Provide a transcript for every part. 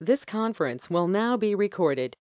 This conference will now be recorded.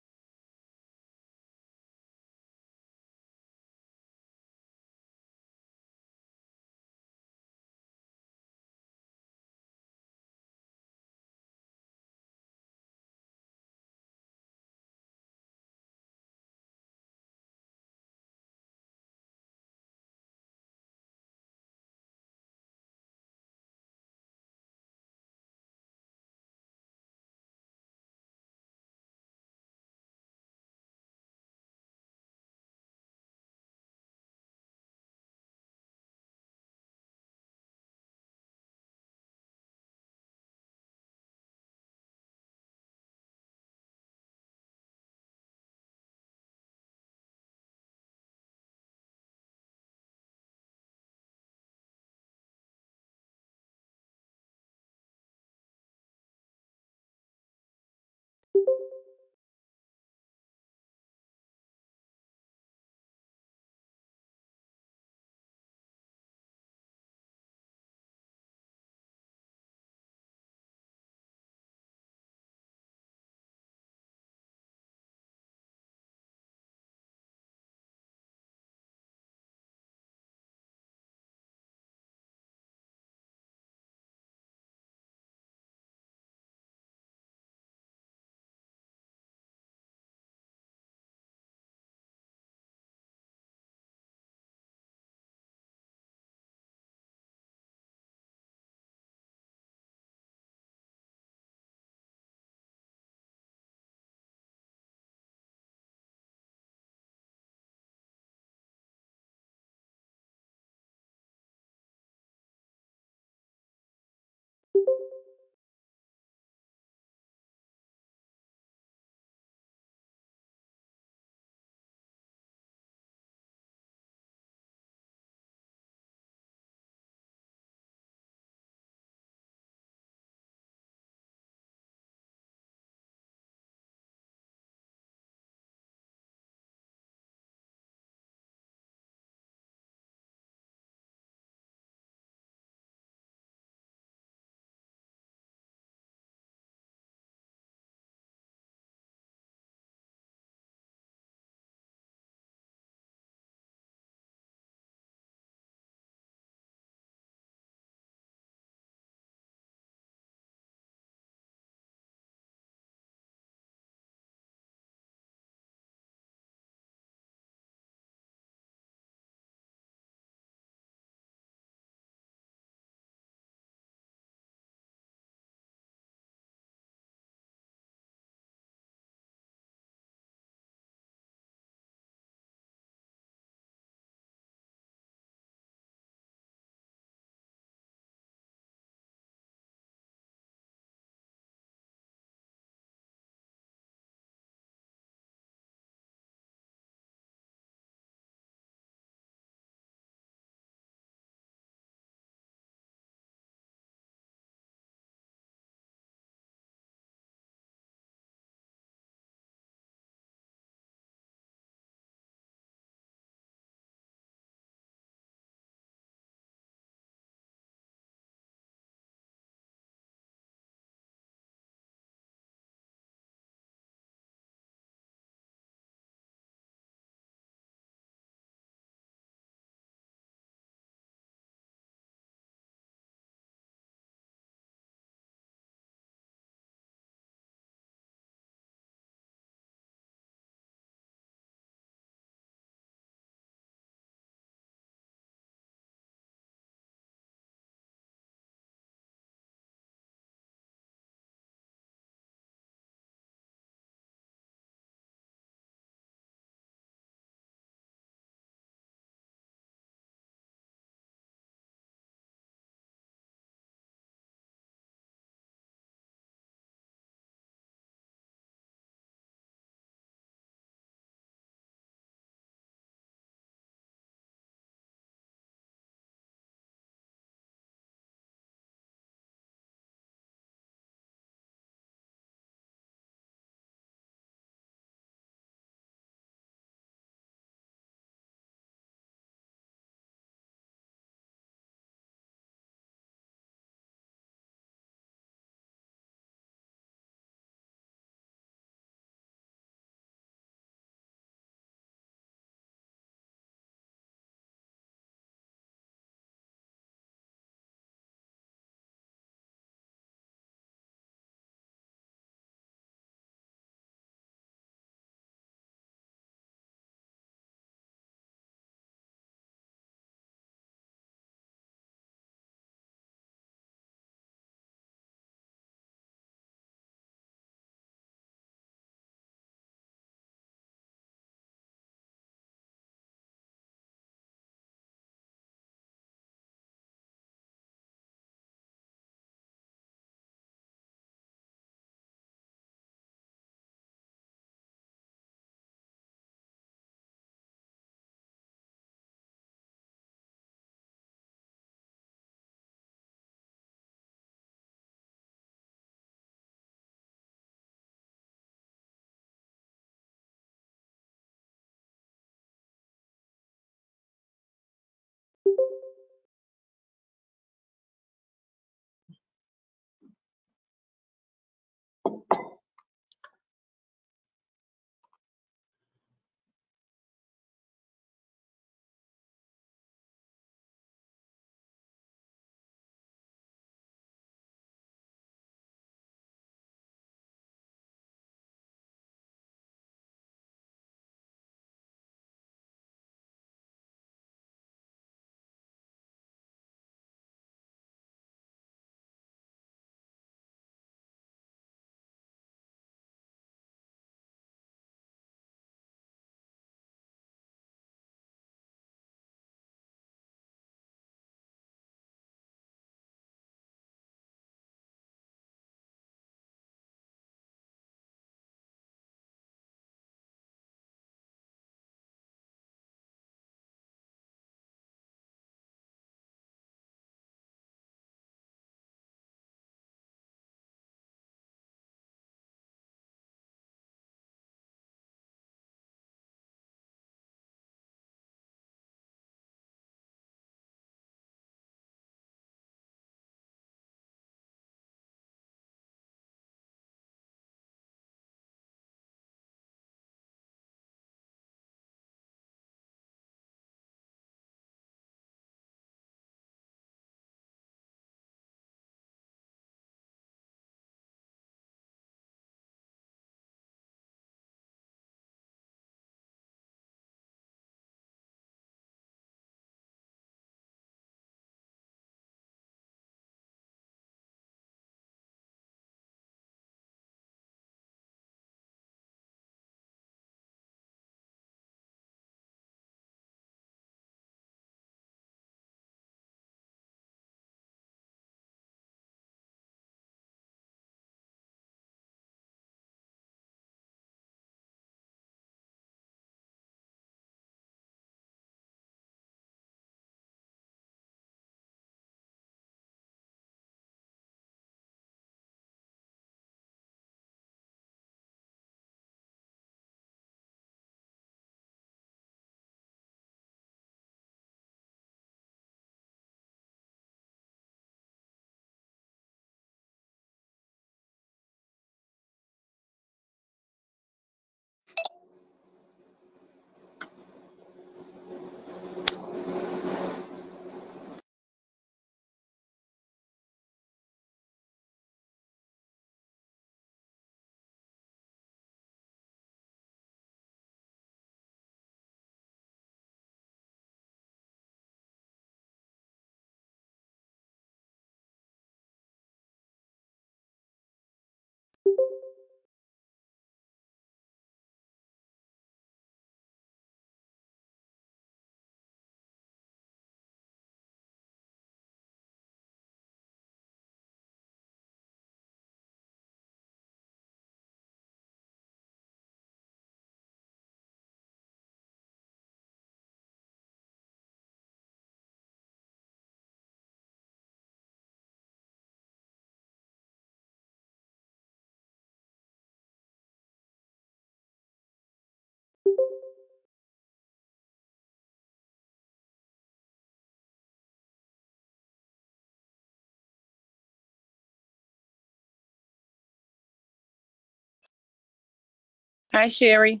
Hi, Sherry.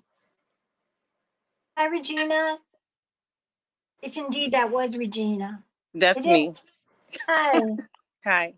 Hi, Regina. If indeed that was Regina. That's It is. me. Hi. Hi.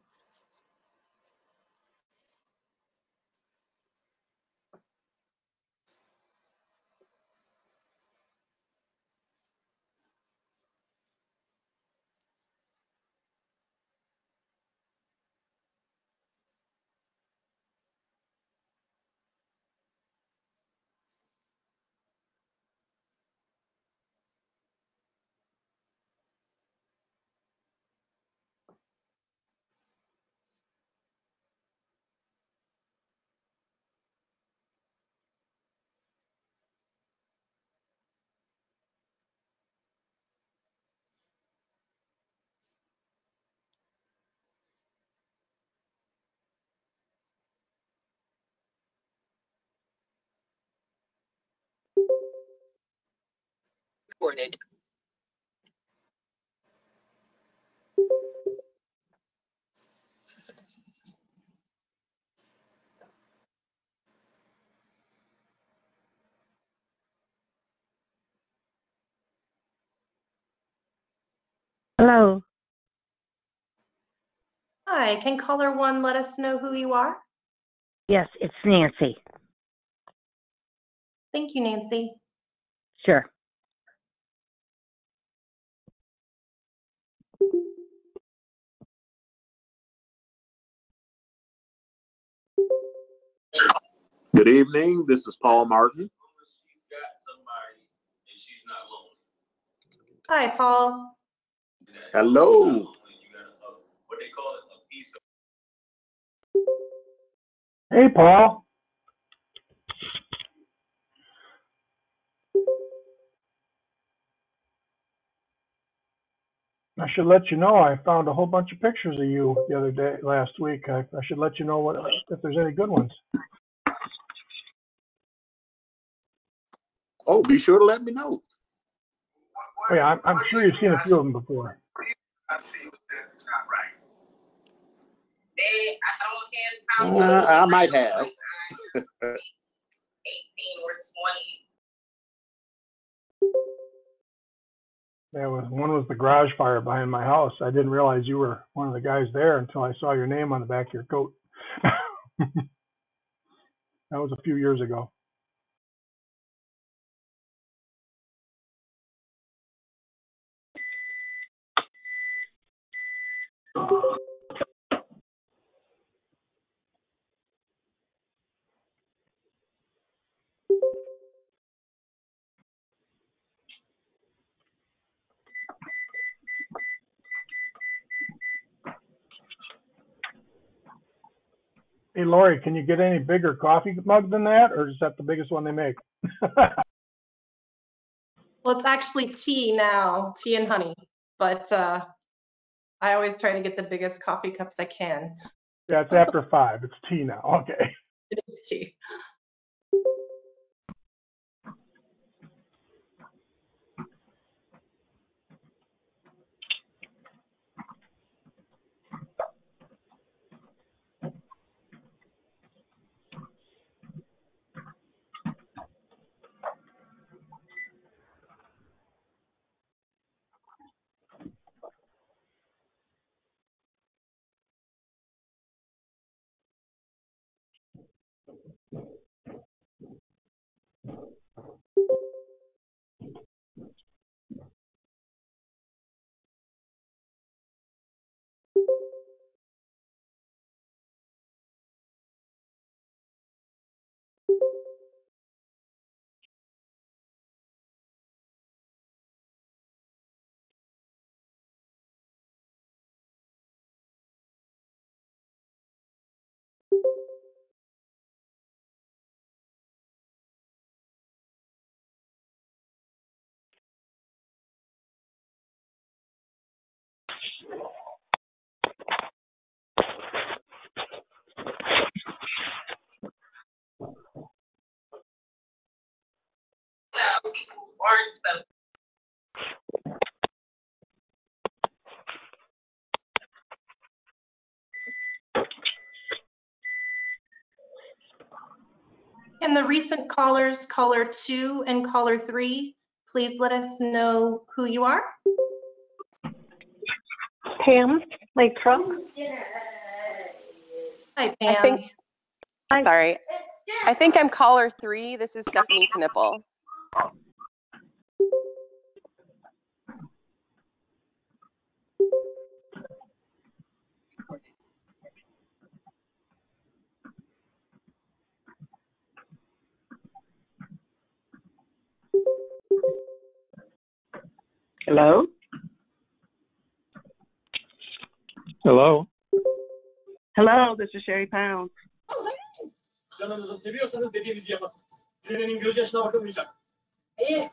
Recorded. Hello. Hi, can caller one let us know who you are? Yes, it's Nancy. Thank you, Nancy. Sure. Good evening. This is Paul Martin. Hi, Paul. Hello. Hey, Paul. I should let you know I found a whole bunch of pictures of you the other day, last week. I should let you know if there's any good ones. Oh, be sure to let me know. Oh, yeah, I'm sure you've seen a few of them before. I might have. One was the garage fire behind my house. I didn't realize you were one of the guys there until I saw your name on the back of your coat. That was a few years ago. Hey, Lori, can you get any bigger coffee mug than that, or is that the biggest one they make? Well, it's actually tea now, tea and honey, but I always try to get the biggest coffee cups I can. Yeah, it's after 5. It's tea now. Okay. It is tea. Can the recent callers, caller 2 and caller 3, please let us know who you are? Pam, my truck. Hi, I Pam. think, sorry, I think I'm caller 3. This is Stephanie Knipple. Hello? Hello. Hello, this is Sherry Pounds. Canınızı seviyorsanız dediğimizi yapasınız. Birinin gözyaşına bakılmayacak. İyi.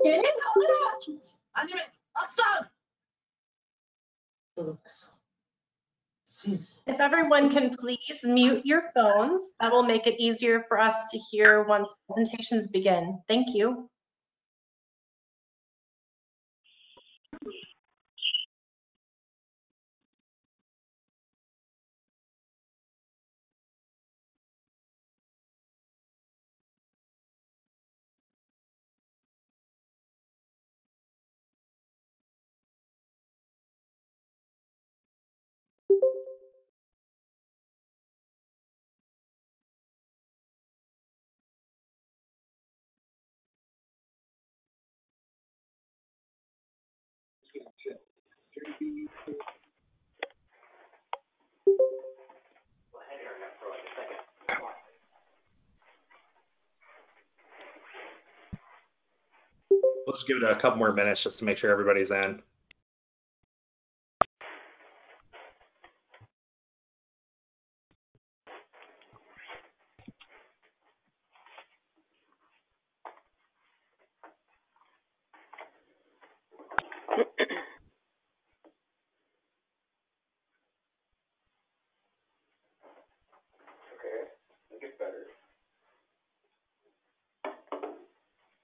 Gelin alır. Anneme aslan. Oğlum kız. Siz. If everyone can please mute your phones, that will make it easier for us to hear once presentations begin. Thank you. We'll just give it a couple more minutes just to make sure everybody's in.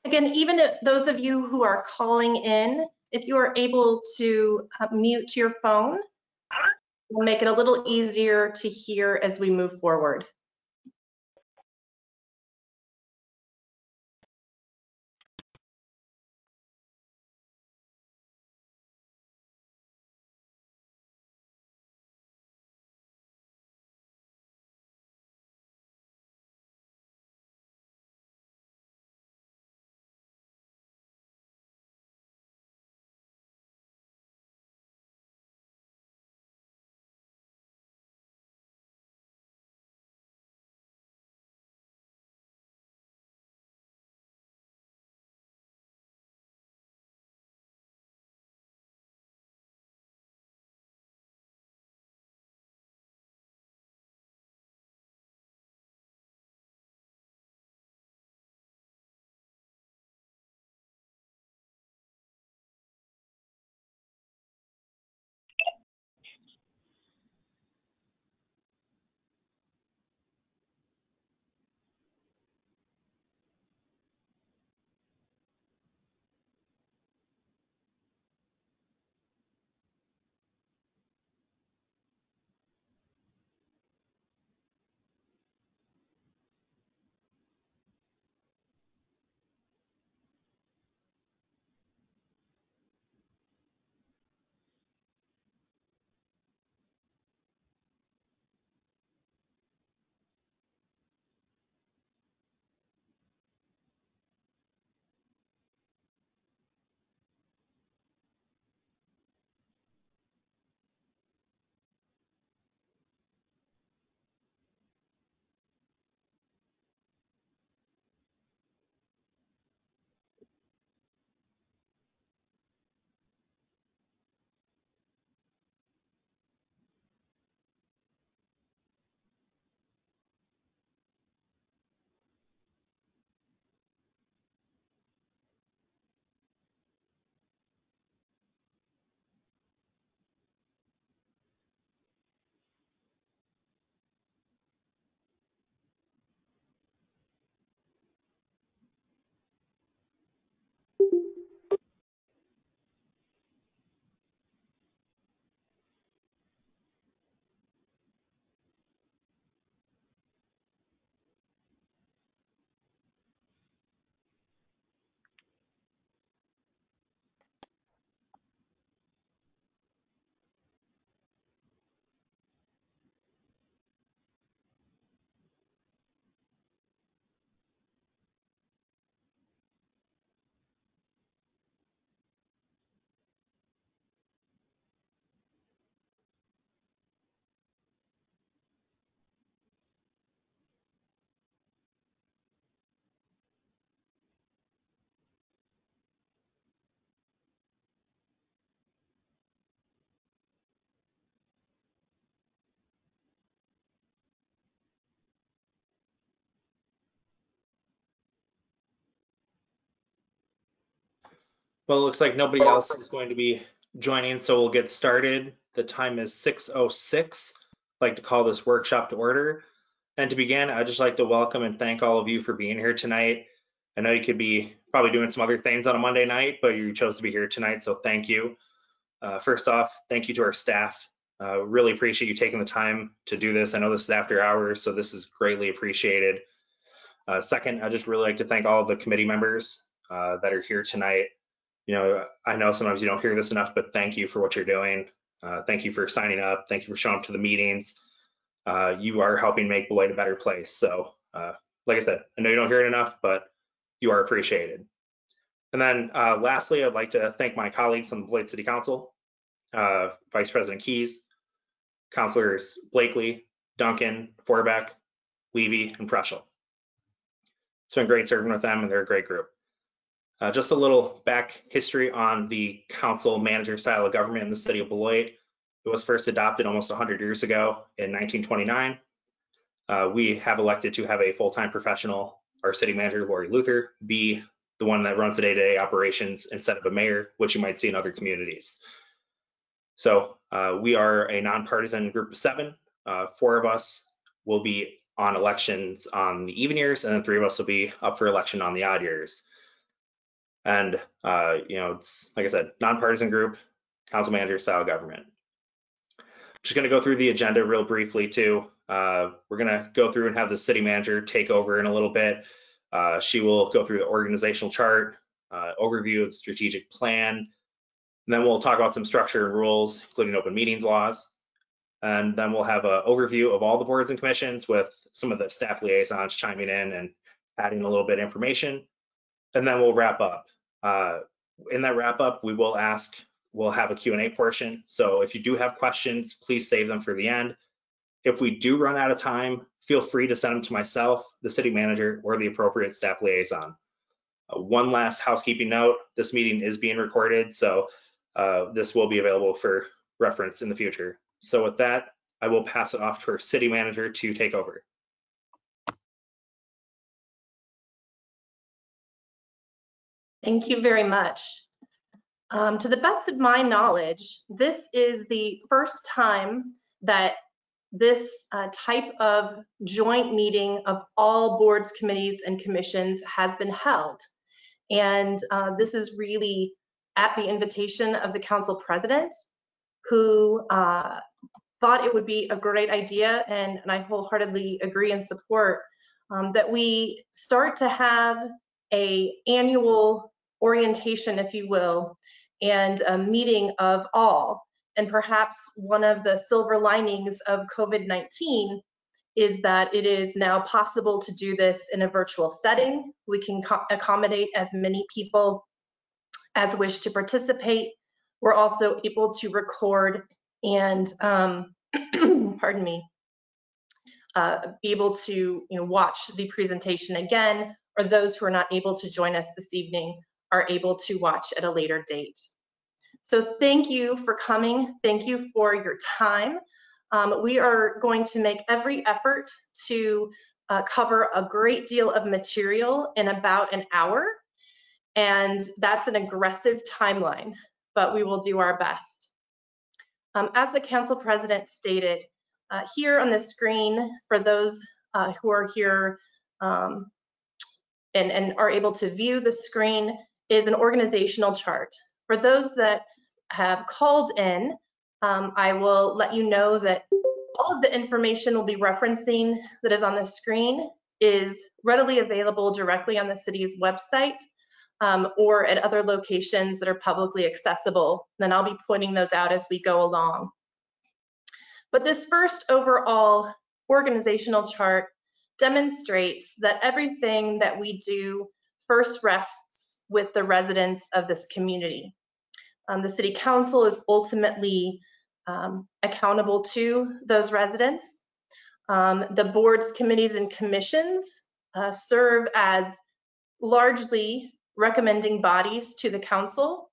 Again, even if those of you who are calling in, if you are able to mute your phone, we'll make it a little easier to hear as we move forward. Well, it looks like nobody else is going to be joining, so we'll get started. The time is 6:06. I'd like to call this workshop to order. And to begin, I'd just like to welcome and thank all of you for being here tonight. I know you could be probably doing some other things on a Monday night, but you chose to be here tonight, so thank you. First off, thank you to our staff. Really appreciate you taking the time to do this. I know this is after hours, so this is greatly appreciated. Second, I'd just really like to thank all of the committee members that are here tonight. You know, I know sometimes you don't hear this enough, but thank you for what you're doing. Thank you for signing up. Thank you for showing up to the meetings. You are helping make Beloit a better place. So, like I said, I know you don't hear it enough, but you are appreciated. And then lastly, I'd like to thank my colleagues on the Beloit City Council, Vice President Keys, Councilors Blakely, Duncan, Forbeck, Levy, and Preschel. It's been great serving with them, and they're a great group. Just a little back history on the council manager style of government in the city of Beloit. It was first adopted almost 100 years ago in 1929. We have elected to have a full-time professional, our city manager, Lori Luther, be the one that runs the day-to-day operations instead of a mayor, which you might see in other communities. So we are a nonpartisan group of 7. 4 of us will be on elections on the even years, and then 3 of us will be up for election on the odd years. And, you know, it's, like I said, nonpartisan group, council manager style government. Just going to go through the agenda real briefly too. We're going to go through and have the city manager take over in a little bit. She will go through the organizational chart, overview of the strategic plan, and then we'll talk about some structure and rules, including open meetings laws. And then we'll have an overview of all the boards and commissions with some of the staff liaisons chiming in and adding a little bit of information. And then we'll wrap up. In that wrap up, we'll have a Q&A portion. So if you do have questions, please save them for the end. If we do run out of time, feel free to send them to myself, the city manager, or the appropriate staff liaison. One last housekeeping note, this meeting is being recorded, so this will be available for reference in the future. So with that, I will pass it off to our city manager to take over. Thank you very much. To the best of my knowledge, this is the first time that this type of joint meeting of all boards, committees, and commissions has been held. And this is really at the invitation of the council president, who thought it would be a great idea, and I wholeheartedly agree and support, that we start to have an annual orientation, if you will, and a meeting of all. And perhaps one of the silver linings of COVID-19 is that it is now possible to do this in a virtual setting. We can accommodate as many people as wish to participate. We're also able to record and, pardon me, be able to watch the presentation again, or those who are not able to join us this evening are able to watch at a later date. So thank you for coming. Thank you for your time. We are going to make every effort to cover a great deal of material in about an hour. And that's an aggressive timeline, but we will do our best. As the council president stated, here on the screen, for those who are here and are able to view the screen, is an organizational chart. For those that have called in, I will let you know that all of the information we'll be referencing that is on the screen is readily available directly on the city's website or at other locations that are publicly accessible. Then I'll be pointing those out as we go along. But this first overall organizational chart demonstrates that everything that we do first rests with the residents of this community. The city council is ultimately accountable to those residents. The boards, committees, and commissions serve as largely recommending bodies to the council.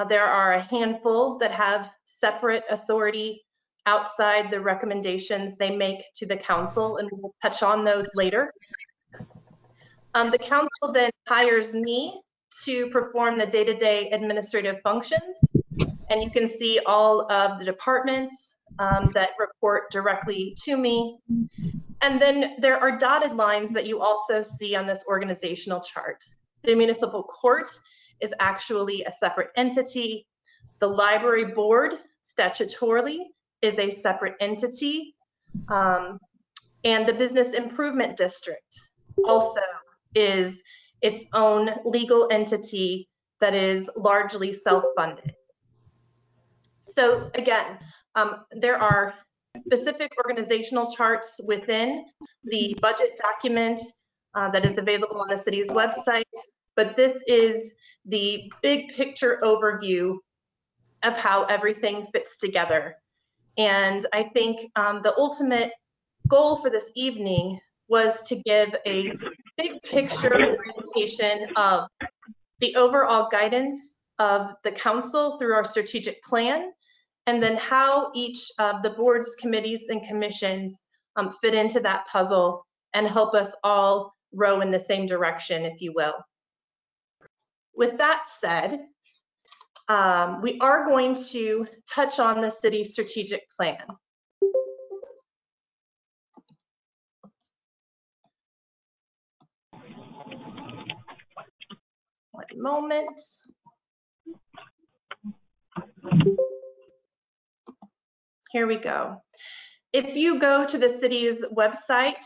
There are a handful that have separate authority outside the recommendations they make to the council, and we'll touch on those later. The council then hires me to perform the day-to-day administrative functions. And you can see all of the departments that report directly to me. And then there are dotted lines that you also see on this organizational chart. The municipal court is actually a separate entity. The library board statutorily is a separate entity. And the business improvement district also is its own legal entity that is largely self-funded. So again, there are specific organizational charts within the budget document that is available on the city's website, but this is the big picture overview of how everything fits together. And I think the ultimate goal for this evening was to give a big picture orientation of the overall guidance of the council through our strategic plan, and then how each of the boards, committees, and commissions fit into that puzzle and help us all row in the same direction, if you will. With that said, we are going to touch on the city's strategic plan. One moment. Here we go. If you go to the city's website,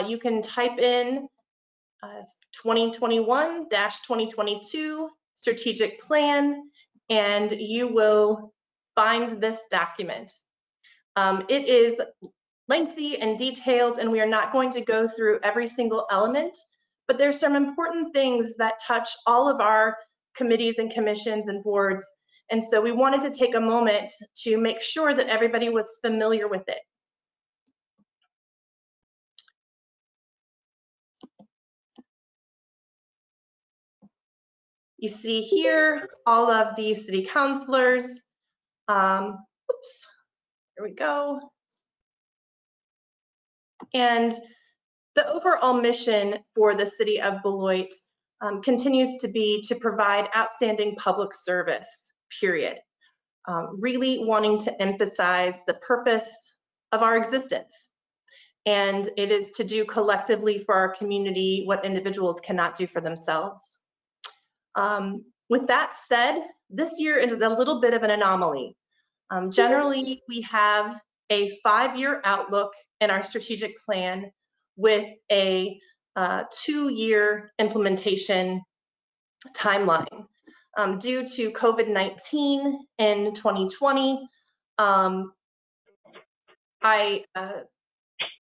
you can type in 2021-2022 strategic plan, and you will find this document. It is lengthy and detailed, and we are not going to go through every single element, but there's some important things that touch all of our committees and commissions and boards. And so we wanted to take a moment to make sure that everybody was familiar with it. You see here all of the city councilors. Oops, there we go. And the overall mission for the city of Beloit continues to be to provide outstanding public service, period. Really wanting to emphasize the purpose of our existence. And it is to do collectively for our community what individuals cannot do for themselves. With that said, this year is a little bit of an anomaly. Generally, we have a 5-year outlook in our strategic plan with a 2-year implementation timeline. Due to COVID-19 in 2020, I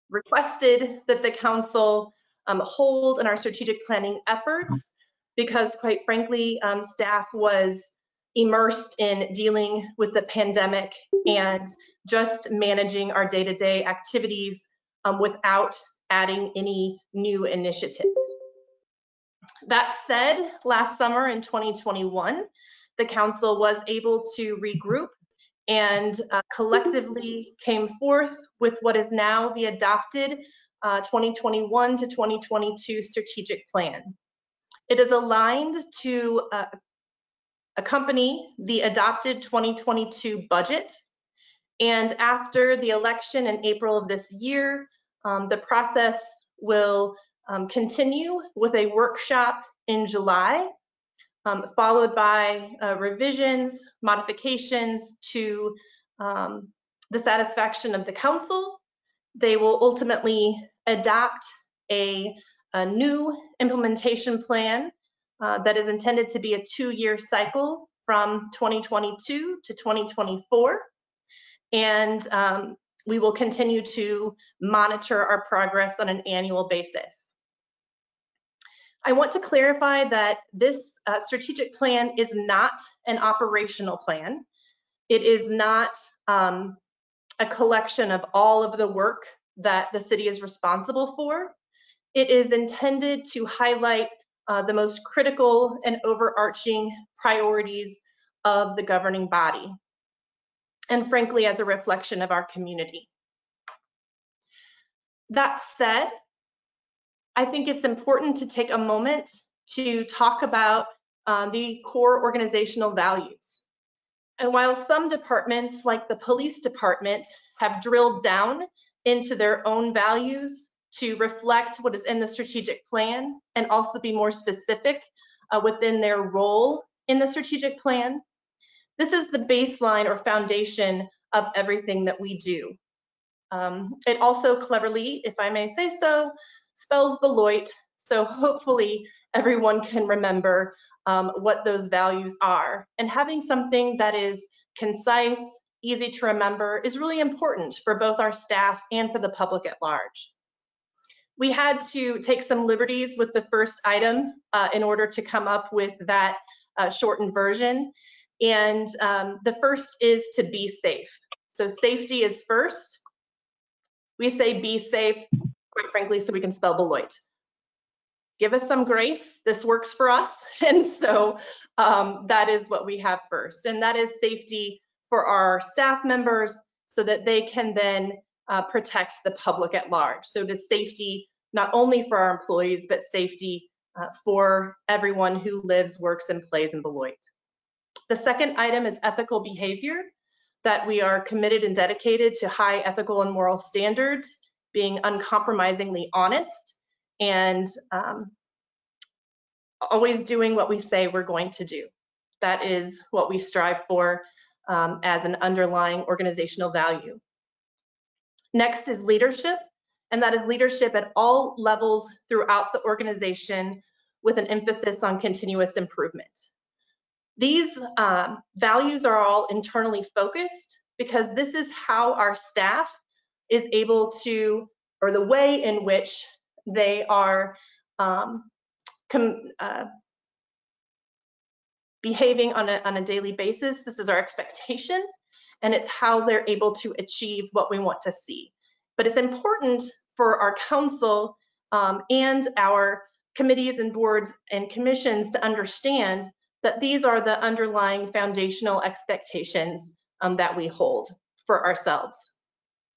requested that the council hold in our strategic planning efforts because, quite frankly, staff was immersed in dealing with the pandemic and just managing our day-to-day activities without adding any new initiatives. That said, last summer in 2021, the council was able to regroup and collectively came forth with what is now the adopted 2021 to 2022 strategic plan. It is aligned to accompany the adopted 2022 budget. And after the election in April of this year, the process will continue with a workshop in July, followed by revisions, modifications to the satisfaction of the council. They will ultimately adopt a new implementation plan that is intended to be a 2-year cycle from 2022 to 2024. And we will continue to monitor our progress on an annual basis. I want to clarify that this strategic plan is not an operational plan. It is not a collection of all of the work that the city is responsible for. It is intended to highlight the most critical and overarching priorities of the governing body, and frankly, as a reflection of our community. That said, I think it's important to take a moment to talk about the core organizational values. And while some departments, like the police department, have drilled down into their own values to reflect what is in the strategic plan and also be more specific within their role in the strategic plan, this is the baseline or foundation of everything that we do. It also cleverly, if I may say so, spells Beloit, so hopefully everyone can remember what those values are. And having something that is concise, easy to remember is really important for both our staff and for the public at large. We had to take some liberties with the first item in order to come up with that shortened version. And the first is to be safe. So safety is first. We say be safe, quite frankly, so we can spell Beloit. Give us some grace. This works for us. And so that is what we have first. And that is safety for our staff members so that they can then protect the public at large. So to safety, not only for our employees, but safety for everyone who lives, works, and plays in Beloit. The second item is ethical behavior, that we are committed and dedicated to high ethical and moral standards, being uncompromisingly honest, and always doing what we say we're going to do. That is what we strive for as an underlying organizational value. Next is leadership, and that is leadership at all levels throughout the organization with an emphasis on continuous improvement. These values are all internally focused because this is how our staff is able to, or the way in which they are behaving on a daily basis. This is our expectation, and it's how they're able to achieve what we want to see. But it's important for our council and our committees and boards and commissions to understand that these are the underlying foundational expectations that we hold for ourselves.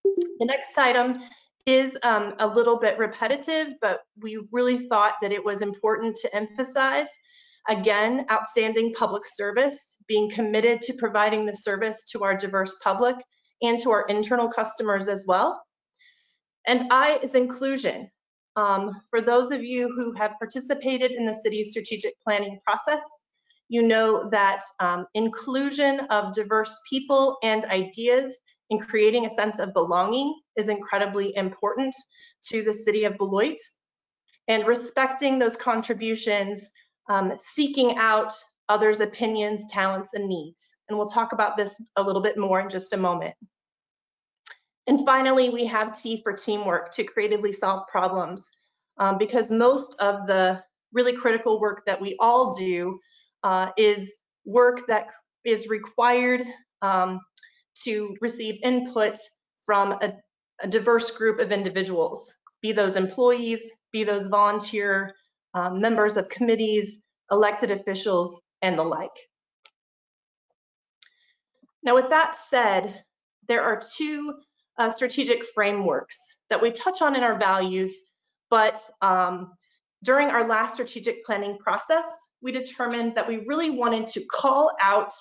The next item is a little bit repetitive, but we really thought that it was important to emphasize. Again, outstanding public service, being committed to providing the service to our diverse public and to our internal customers as well. And I is inclusion. For those of you who have participated in the city's strategic planning process, you know that inclusion of diverse people and ideas in creating a sense of belonging is incredibly important to the city of Beloit. And respecting those contributions, seeking out others' opinions, talents, and needs. And we'll talk about this a little bit more in just a moment. And finally, we have T for teamwork, to creatively solve problems, because most of the really critical work that we all do is work that is required to receive input from a diverse group of individuals, be those employees, be those volunteer members of committees, elected officials, and the like. Now, with that said, there are two strategic frameworks that we touch on in our values, but during our last strategic planning process, we determined that we really wanted to call out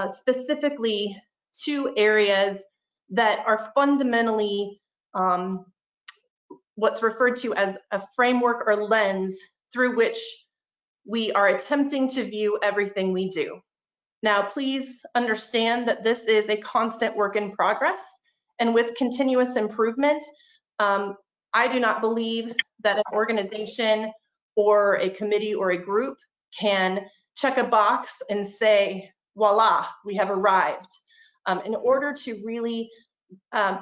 specifically two areas that are fundamentally what's referred to as a framework or lens through which we are attempting to view everything we do. Now, please understand that this is a constant work in progress, and with continuous improvement, I do not believe that an organization or a committee or a group can check a box and say, voila, we have arrived. In order to really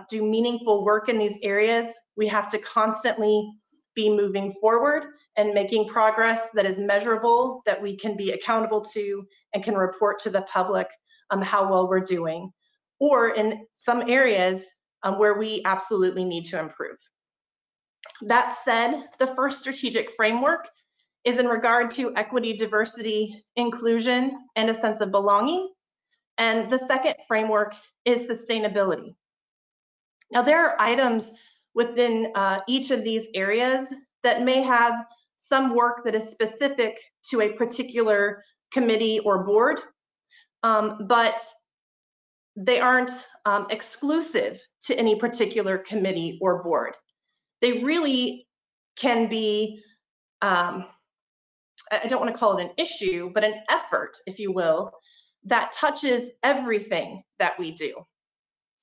do meaningful work in these areas, we have to constantly be moving forward and making progress that is measurable, that we can be accountable to and can report to the public how well we're doing, or in some areas where we absolutely need to improve. That said, the first strategic framework is in regard to equity, diversity, inclusion, and a sense of belonging. And the second framework is sustainability. Now, there are items within each of these areas that may have some work that is specific to a particular committee or board, but they aren't exclusive to any particular committee or board. They really can be, I don't want to call it an issue, but an effort, if you will, that touches everything that we do.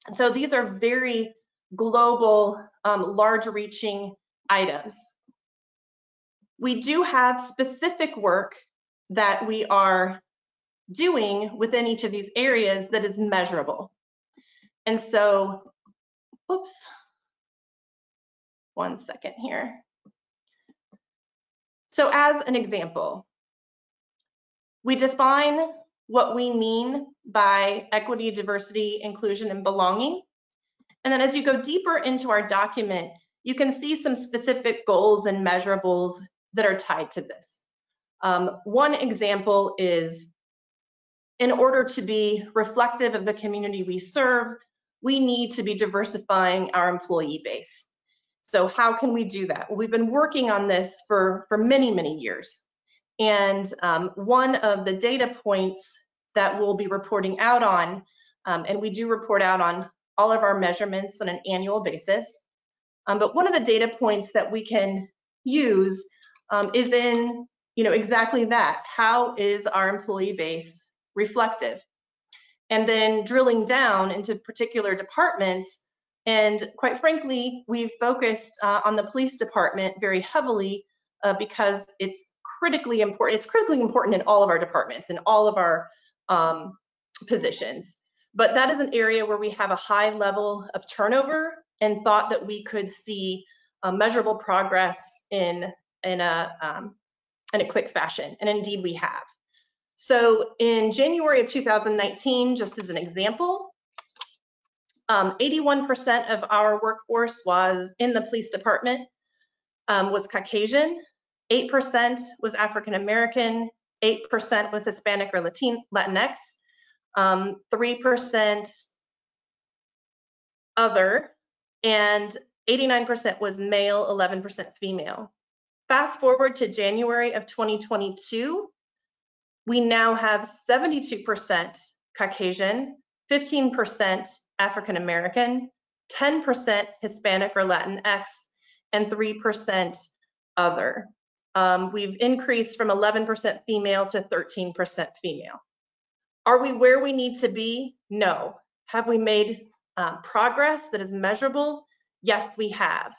And so these are very global, large-reaching items. We do have specific work that we are doing within each of these areas that is measurable. And so, oops, one second here. So as an example, we define what we mean by equity, diversity, inclusion, and belonging. And then as you go deeper into our document, you can see some specific goals and measurables that are tied to this. One example is, in order to be reflective of the community we serve, we need to be diversifying our employee base. So how can we do that? Well, we've been working on this for many, many years. And one of the data points that we'll be reporting out on, and we do report out on all of our measurements on an annual basis, but one of the data points that we can use is in, exactly that. How is our employee base reflective? And then drilling down into particular departments, and quite frankly, we've focused on the police department very heavily because it's critically important. It's critically important in all of our departments and all of our positions. But that is an area where we have a high level of turnover and thought that we could see measurable progress in a quick fashion. And indeed we have. So in January of 2019, just as an example, 81% of our workforce was in the police department was Caucasian, 8% was African American, 8% was Hispanic or Latinx, 3% other, and 89% was male, 11% female. Fast forward to January of 2022, we now have 72% Caucasian, 15% African American, 10% Hispanic or Latinx, and 3% other. We've increased from 11% female to 13% female. Are we where we need to be? No. Have we made progress that is measurable? Yes, we have.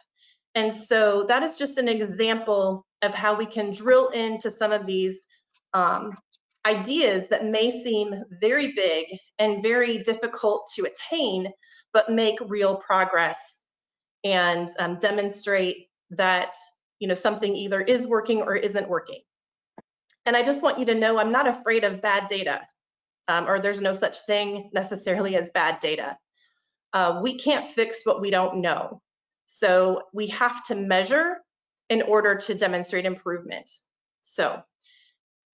And so that is just an example of how we can drill into some of these ideas that may seem very big and very difficult to attain, but make real progress and demonstrate that something either is working or isn't working. And I just want you to know I'm not afraid of bad data, or there's no such thing necessarily as bad data. We can't fix what we don't know. So we have to measure in order to demonstrate improvement. So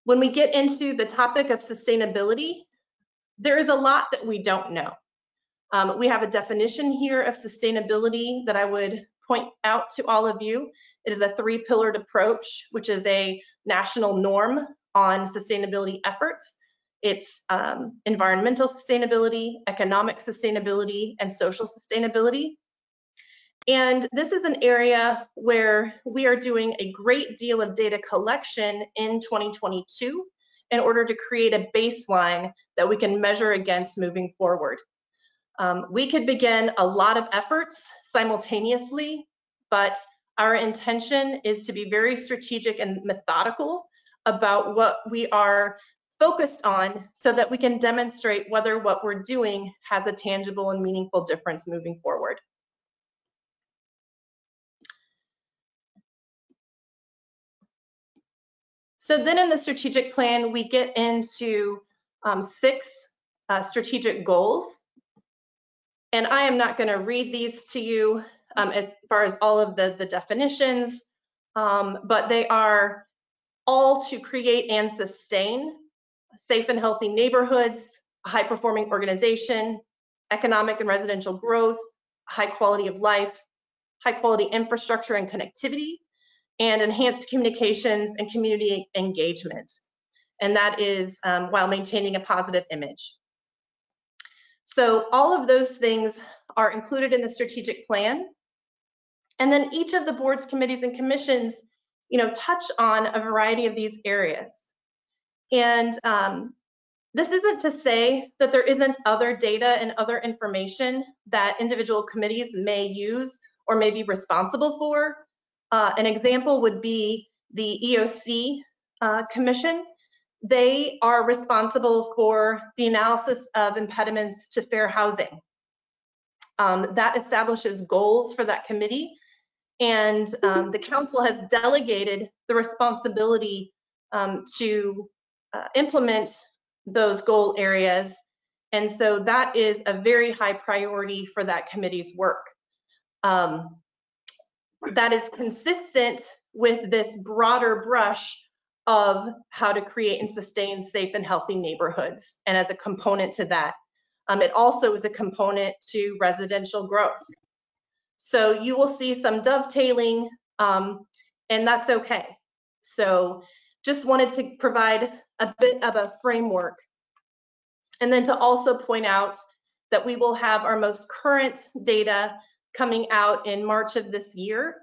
when we get into the topic of sustainability, there is a lot that we don't know. We have a definition here of sustainability that I would point out to all of you. It is a three-pillared approach, which is a national norm on sustainability efforts. It's environmental sustainability, economic sustainability, and social sustainability. And this is an area where we are doing a great deal of data collection in 2022 in order to create a baseline that we can measure against moving forward. We could begin a lot of efforts simultaneously, but our intention is to be very strategic and methodical about what we are focused on so that we can demonstrate whether what we're doing has a tangible and meaningful difference moving forward. So then in the strategic plan, we get into 6 strategic goals. And I am not going to read these to you as far as all of the definitions, but they are all to create and sustain safe and healthy neighborhoods, a high-performing organization, economic and residential growth, high quality of life, high quality infrastructure and connectivity, and enhanced communications and community engagement. And that is while maintaining a positive image. So all of those things are included in the strategic plan. And then each of the boards, committees, and commissions, touch on a variety of these areas. And this isn't to say that there isn't other data and other information that individual committees may use or may be responsible for. An example would be the EOC Commission. They are responsible for the analysis of impediments to fair housing. That establishes goals for that committee, and the council has delegated the responsibility to implement those goal areas. And so that is a very high priority for that committee's work. That is consistent with this broader brush of how to create and sustain safe and healthy neighborhoods. And as a component to that, it also is a component to residential growth. So you will see some dovetailing, and that's okay. So just wanted to provide a bit of a framework. And then to also point out that we will have our most current data coming out in March of this year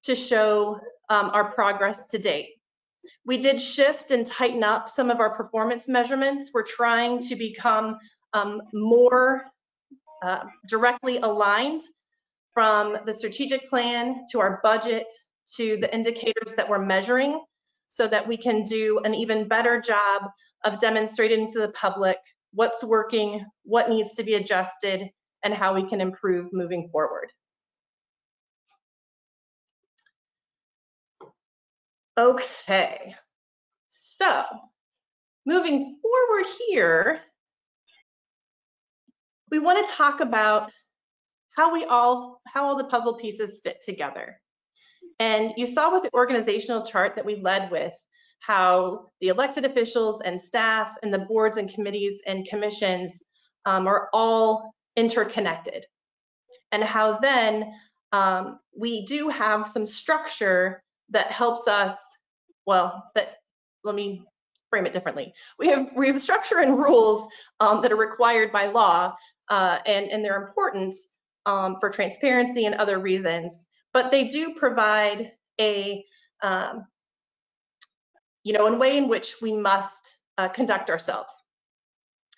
to show our progress to date. We did shift and tighten up some of our performance measurements. We're trying to become more directly aligned from the strategic plan to our budget to the indicators that we're measuring, so that we can do an even better job of demonstrating to the public what's working, what needs to be adjusted, and how we can improve moving forward. Okay, so moving forward here, we want to talk about how all the puzzle pieces fit together. And you saw with the organizational chart that we led with how the elected officials and staff and the boards and committees and commissions are all interconnected, and how then we do have some structure that helps us, let me frame it differently. We have structure and rules that are required by law, and they're important for transparency and other reasons, but they do provide a way in which we must conduct ourselves.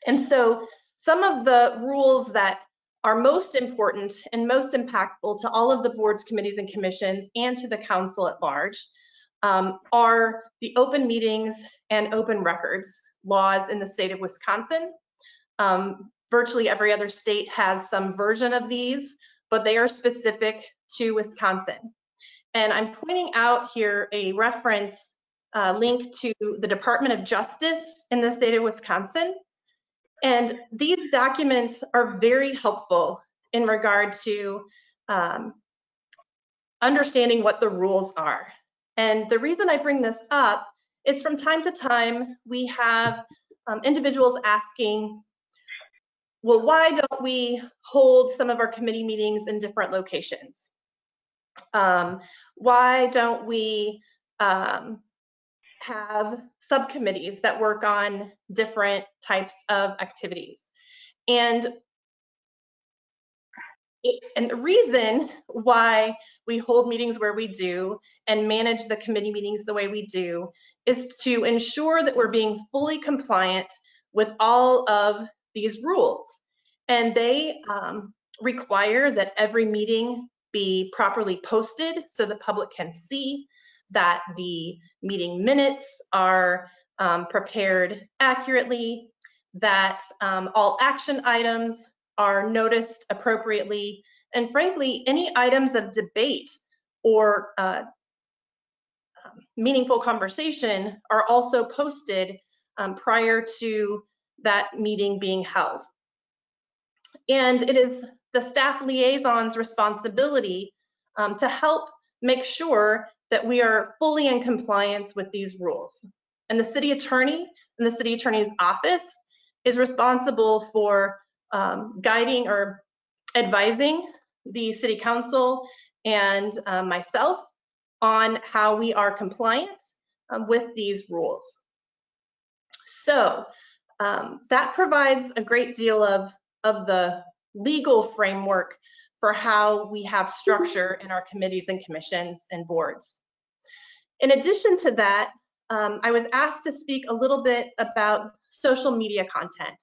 And so some of the rules that are most important and most impactful to all of the boards, committees, and commissions, and to the council at large, are the open meetings and open records laws in the state of Wisconsin. Virtually every other state has some version of these, but they are specific to Wisconsin. And I'm pointing out here a reference link to the Department of Justice in the state of Wisconsin. And these documents are very helpful in regard to understanding what the rules are. And the reason I bring this up is from time to time, we have individuals asking, well, why don't we hold some of our committee meetings in different locations? Why don't we have subcommittees that work on different types of activities? And the reason why we hold meetings where we do and manage the committee meetings the way we do is to ensure that we're being fully compliant with all of these rules. And they require that every meeting be properly posted so the public can see, that the meeting minutes are prepared accurately, that all action items are noticed appropriately, and frankly, any items of debate or meaningful conversation are also posted prior to that meeting being held. And it is the staff liaison's responsibility to help make sure that we are fully in compliance with these rules. And the city attorney and the city attorney's office is responsible for guiding or advising the city council and myself on how we are compliant with these rules. So that provides a great deal of the legal framework for how we have structure in our committees and commissions and boards. In addition to that, I was asked to speak a little bit about social media content.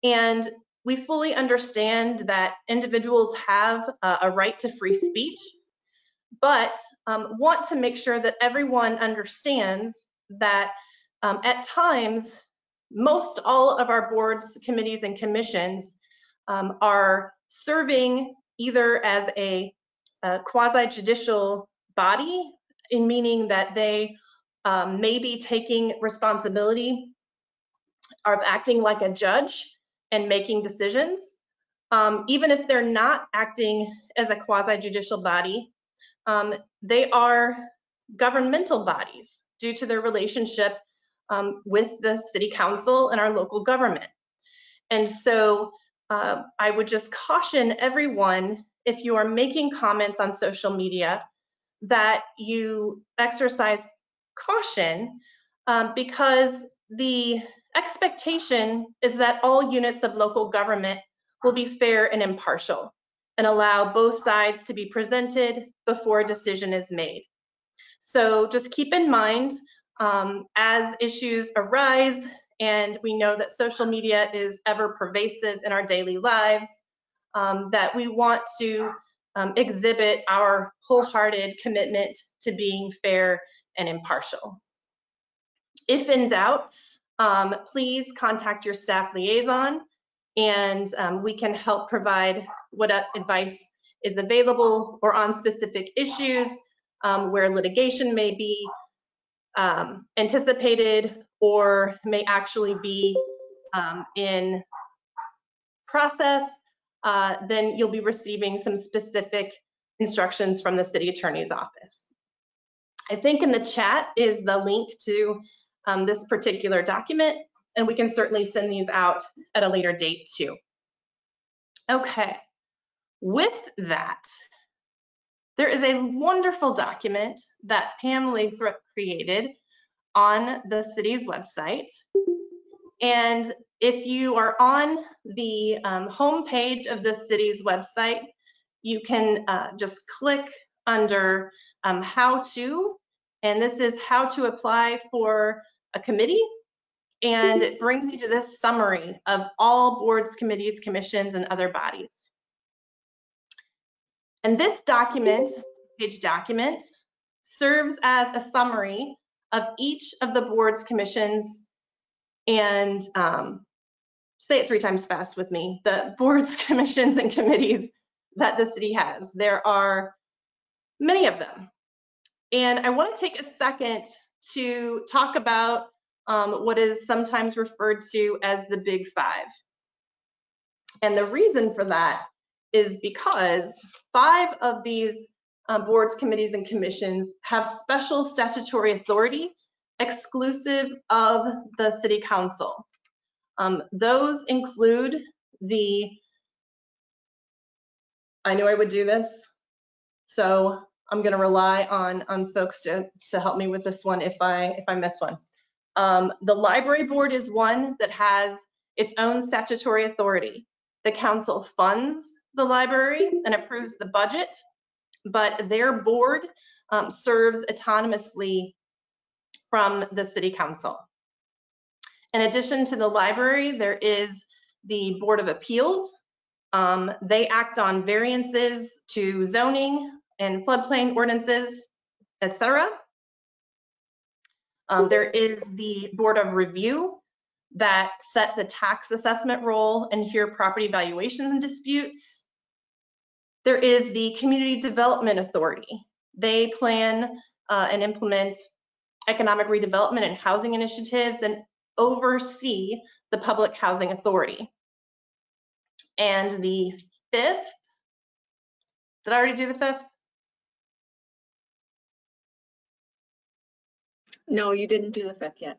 And we fully understand that individuals have a right to free speech, but want to make sure that everyone understands that at times, most all of our boards, committees, and commissions are serving either as a quasi-judicial body, in meaning that they may be taking responsibility of acting like a judge and making decisions. Even if they're not acting as a quasi-judicial body, they are governmental bodies due to their relationship with the city council and our local government. And so I would just caution everyone, if you are making comments on social media, that you exercise caution because the expectation is that all units of local government will be fair and impartial and allow both sides to be presented before a decision is made. So just keep in mind as issues arise, and we know that social media is ever pervasive in our daily lives, that we want to exhibit our wholehearted commitment to being fair and impartial. If in doubt, please contact your staff liaison, and we can help provide what advice is available or on specific issues where litigation may be anticipated or may actually be in process. Then you'll be receiving some specific instructions from the city attorney's office. I think in the chat is the link to this particular document, and we can certainly send these out at a later date too. Okay, with that, there is a wonderful document that Pam Lathrop created on the city's website. And if you are on the home page of the city's website, you can just click under how to, and this is how to apply for a committee. And it brings you to this summary of all boards, committees, commissions, and other bodies. And this document, page document, serves as a summary of each of the boards, commissions, and say it 3 times fast with me, the boards, commissions, and committees that the city has. There are many of them. And I want to take a second to talk about what is sometimes referred to as the Big Five. And the reason for that is because 5 of these boards, committees, and commissions have special statutory authority exclusive of the city council. Those include the, I knew I would do this, so I'm going to rely on folks to help me with this one if I miss one. The library board is one that has its own statutory authority. The council funds the library and approves the budget, but their board serves autonomously from the city council. In addition to the library, there is the Board of Appeals. They act on variances to zoning and floodplain ordinances, etc. There is the Board of Review that set the tax assessment role and hear property valuations and disputes. There is the Community Development Authority. They plan and implement economic redevelopment and housing initiatives and oversee the Public Housing Authority. And the 5th, did I already do the 5th? No, you didn't do the 5th yet.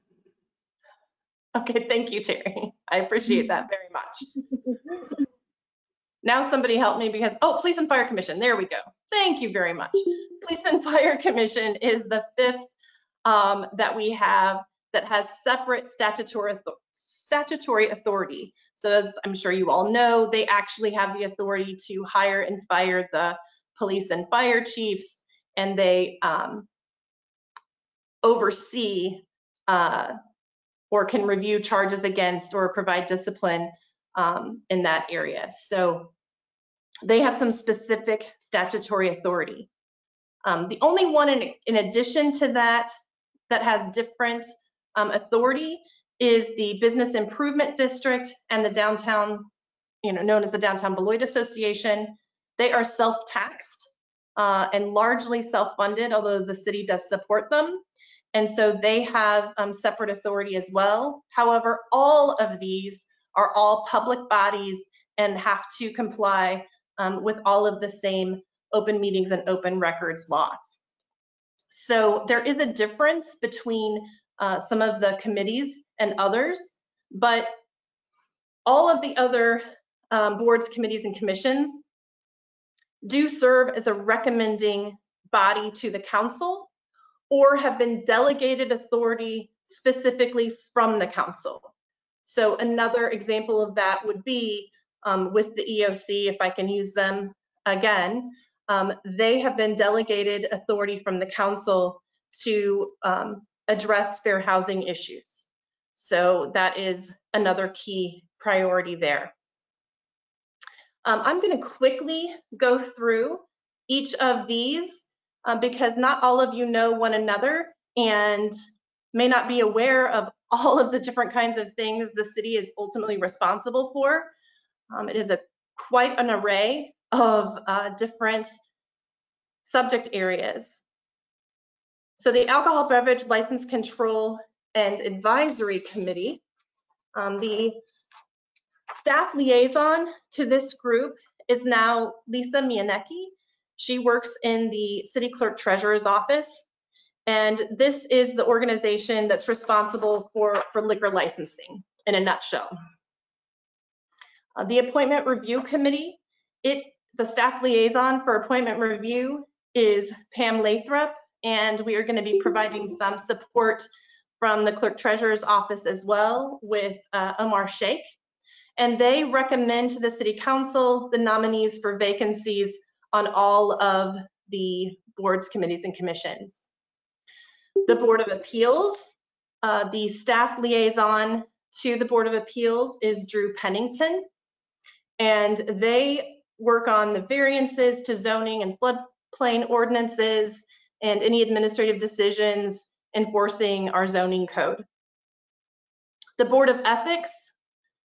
Okay, thank you, Terry. I appreciate that very much. Now somebody help me because, oh, Police and Fire Commission, there we go. Thank you very much. Police and Fire Commission is the fifth that we have that has separate statutory authority. So as I'm sure you all know, they actually have the authority to hire and fire the police and fire chiefs, and they oversee or can review charges against or provide discipline in that area. So they have some specific statutory authority. The only one in addition to that that has different authority is the Business Improvement District and the downtown, known as the Downtown Beloit Association. They are self-taxed and largely self-funded, although the city does support them. And so they have separate authority as well. However, all of these are all public bodies and have to comply with all of the same open meetings and open records laws. So there is a difference between some of the committees and others, but all of the other boards, committees, and commissions do serve as a recommending body to the council or have been delegated authority specifically from the council. So another example of that would be with the EOC, if I can use them again. They have been delegated authority from the council to address fair housing issues. So that is another key priority there. I'm going to quickly go through each of these because not all of you know one another and may not be aware of all of the different kinds of things the city is ultimately responsible for. It is quite an array of different subject areas. So the Alcohol Beverage License Control and Advisory Committee, the staff liaison to this group is now Lisa Mianecki. She works in the City Clerk Treasurer's office, and this is the organization that's responsible for liquor licensing in a nutshell. The Appointment Review Committee, the staff liaison for appointment review is Pam Lathrop, and we are going to be providing some support from the Clerk Treasurer's office as well with Omar Sheikh. And they recommend to the City Council the nominees for vacancies on all of the boards, committees, and commissions. The Board of Appeals, the staff liaison to the Board of Appeals is Drew Pennington, and they work on the variances to zoning and floodplain ordinances and any administrative decisions enforcing our zoning code. The Board of Ethics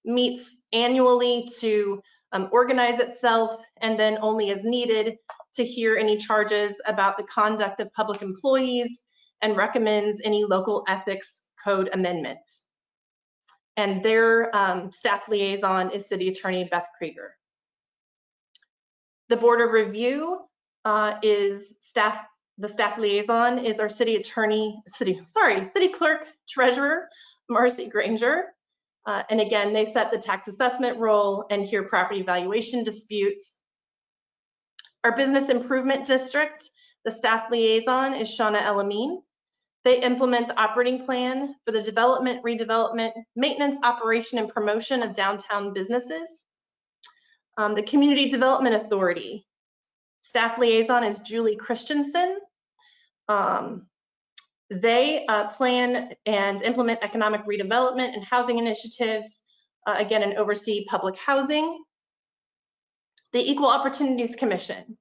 meets annually to organize itself and then only as needed to hear any charges about the conduct of public employees and recommends any local ethics code amendments. And their staff liaison is City Attorney Beth Krieger. The Board of Review is the staff liaison is our City Clerk Treasurer, Marcy Granger. And again, they set the tax assessment roll and hear property valuation disputes. Our Business Improvement District, the staff liaison is Shauna Elamine. They implement the operating plan for the development, redevelopment, maintenance, operation, and promotion of downtown businesses. The Community Development Authority, staff liaison is Julie Christensen. They plan and implement economic redevelopment and housing initiatives, again, and oversee public housing. The Equal Opportunities Commission.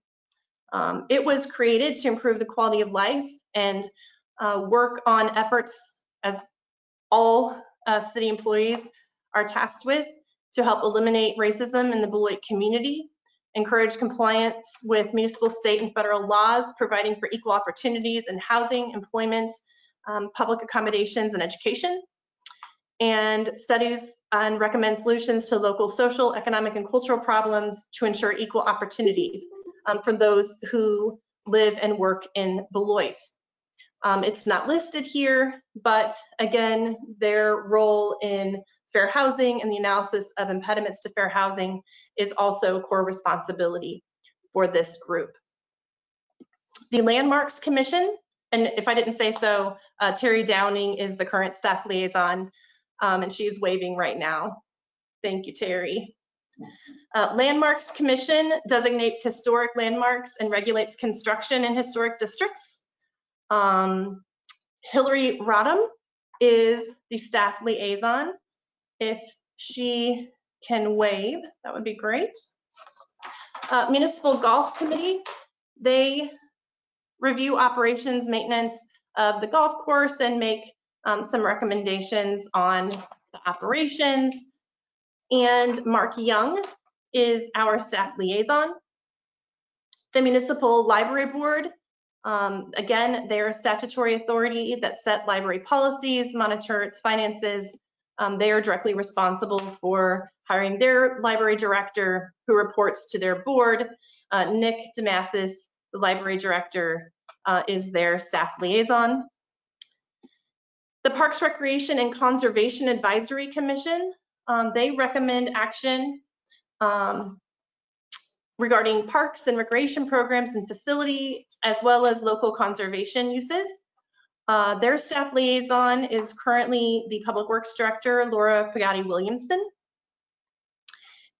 It was created to improve the quality of life and work on efforts, as all city employees are tasked with, to help eliminate racism in the Beloit community, encourage compliance with municipal, state, and federal laws, providing for equal opportunities in housing, employment, public accommodations, and education, and studies and recommend solutions to local social, economic, and cultural problems to ensure equal opportunities for those who live and work in Beloit. It's not listed here, but again, their role in fair housing and the analysis of impediments to fair housing is also a core responsibility for this group. The Landmarks Commission, and if I didn't say so, Terry Downing is the current staff liaison, and she's waving right now. Thank you, Terry. Landmarks Commission designates historic landmarks and regulates construction in historic districts. Hillary Rodham is the staff liaison. If she can wave, that would be great. Municipal Golf Committee, they review operations, maintenance of the golf course and make some recommendations on the operations. And Mark Young is our staff liaison. The Municipal Library Board, again, they're a statutory authority that set library policies, monitor its finances. They are directly responsible for hiring their library director, who reports to their board. Nick DeMassis, the library director, is their staff liaison. The Parks, Recreation, and Conservation Advisory Commission, they recommend action regarding parks and recreation programs and facilities, as well as local conservation uses. Their staff liaison is currently the Public Works Director, Laura Pagatti Williamson.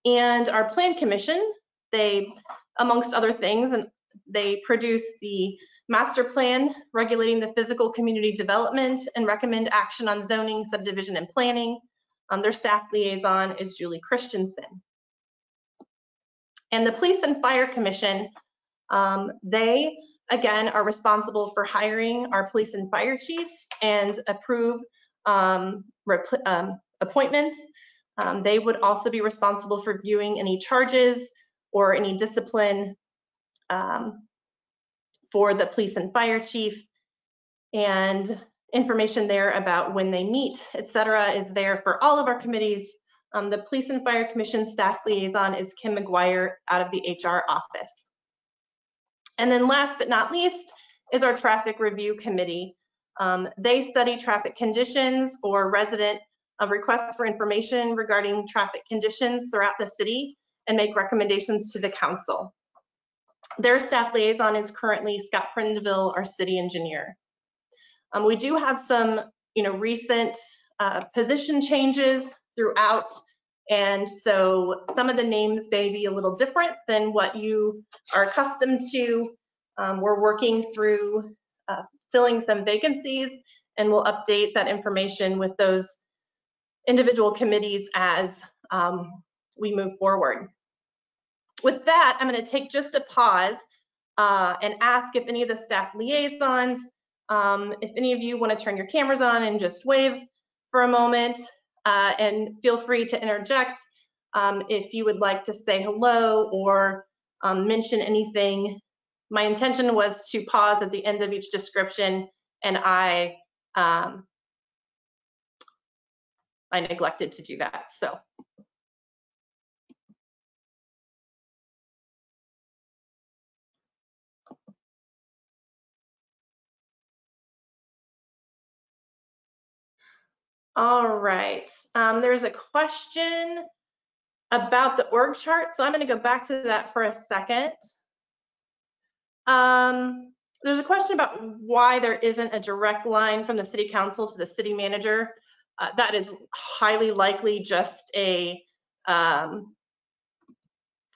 And our Plan Commission, they, amongst other things, and they produce the master plan regulating the physical community development and recommend action on zoning, subdivision, and planning. Their staff liaison is Julie Christensen. And the Police and Fire Commission, they, again, are responsible for hiring our police and fire chiefs and approve appointments. They would also be responsible for viewing any charges or any discipline for the police and fire chief, and information there about when they meet, etc., is there for all of our committees. The Police and Fire Commission staff liaison is Kim McGuire out of the HR office. And then last but not least is our Traffic Review Committee. They study traffic conditions or resident requests for information regarding traffic conditions throughout the city and make recommendations to the council. Their staff liaison is currently Scott Prindeville, our city engineer. We do have some, recent position changes throughout, and so some of the names may be a little different than what you are accustomed to. We're working through filling some vacancies, and we'll update that information with those individual committees as we move forward. With that, I'm going to take just a pause and ask if any of the staff liaisons, if any of you want to turn your cameras on and just wave for a moment, and feel free to interject if you would like to say hello or mention anything. My intention was to pause at the end of each description, and I neglected to do that. So. All right, there's a question about the org chart, so I'm going to go back to that for a second. There's a question about why there isn't a direct line from the city council to the city manager. That is highly likely just a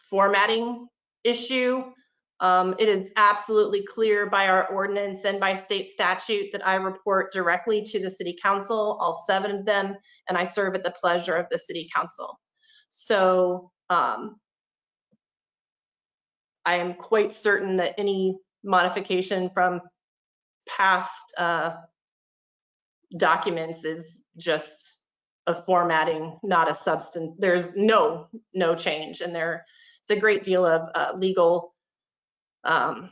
formatting issue. It is absolutely clear by our ordinance and by state statute that I report directly to the city council, all 7 of them, and I serve at the pleasure of the city council. So I am quite certain that any modification from past documents is just a formatting, not a substance. There's no change, and there's a great deal of legal. I'm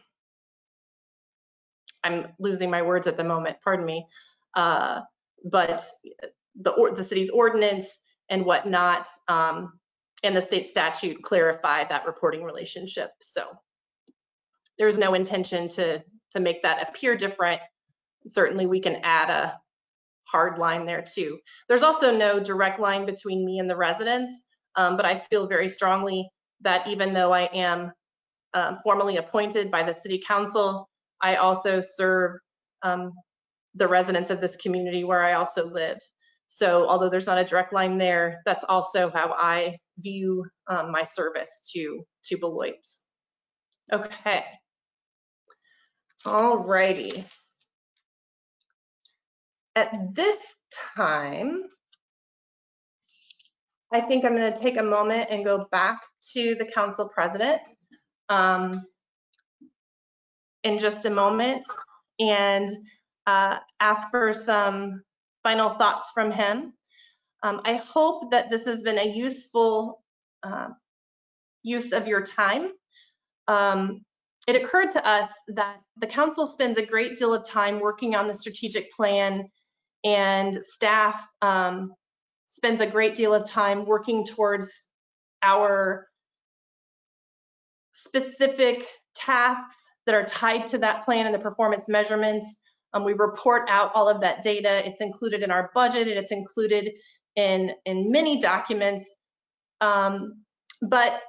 losing my words at the moment, pardon me. But the city's ordinance and whatnot, and the state statute clarify that reporting relationship. So there's no intention to make that appear different. Certainly we can add a hard line there too. There's also no direct line between me and the residents, but I feel very strongly that even though I am formally appointed by the city council, I also serve the residents of this community where I also live. So although there's not a direct line there, that's also how I view my service to Beloit. Okay. All righty. At this time, I think I'm going to take a moment and go back to the council president in just a moment and ask for some final thoughts from him. I hope that this has been a useful use of your time. It occurred to us that the council spends a great deal of time working on the strategic plan, and staff spends a great deal of time working towards our specific tasks that are tied to that plan and the performance measurements. We report out all of that data. It's included in our budget and it's included in many documents. But